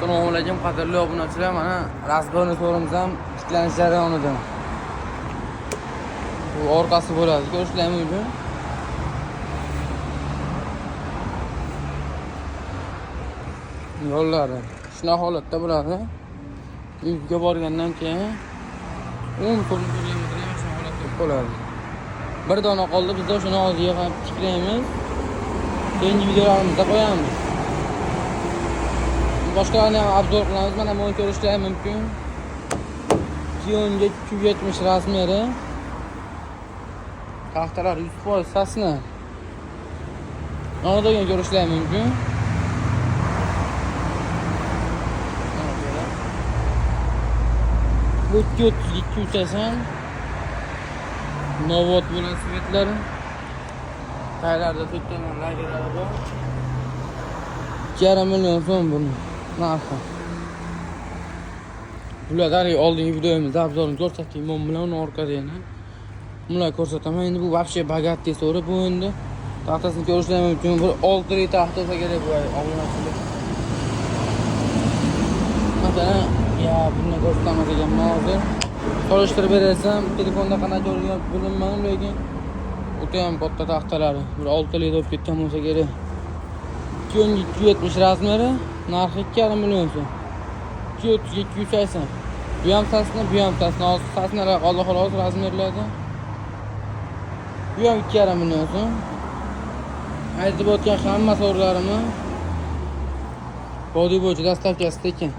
Assalomu alaykum qadrli obunachilar. Mana razborni to'rimiz ham tiklanish jarayonida. Bu orqasi bo'ladi, ko'rishlaring mumkin. Yo'llari shunaqa holatda bo'ladi. Uyga borgandan keyin 10 kilometr shu holatda bo'ladi. Bir dona qoldi, biz shuni o'ziga ham tiklaymiz. Keyingi videolarimizda qo'yamiz. Boshqalarni ham obzor qilamiz. Mana buni ko'rishlaring mumkin. Kiyonga 270 razmeri. Taxtalar 100% sasna. Nodagin ko'rishlaring mumkin. Bu 280 Novot velosipetlari. Taylarda tutgan lagerlari bor. 2,5 million so'm buni narxi. Bularni oldingi videomizda obzorini ko'rsatdik. Men bilan uni orqada yana bunlar ko'rsataman. Endi bu вообще bogat desori bu endi taxtasini ko'rishlaring mumkin. Bir 6 li taxta bo'lsa kerak bu obunachilar. Masalan, ya buni ko'rsatamas ekanman hozir. Solishtirib berarsam, telefonda qanday ko'ringan bilmayman, lekin o'ta ham katta taxtalari. Bir 6 li bo'lib ketgan bo'lsa kerak. 270 razmeri, narxi 2,5 million so'm. 280. Bu ham sasna, bu ham sasna. Sasnalar qoldi xolos razmerlarda. Bu ham 2,5 million so'm. Aytib o'tgan hamma so'ralarimni body bo'yicha dastavkasi tekin.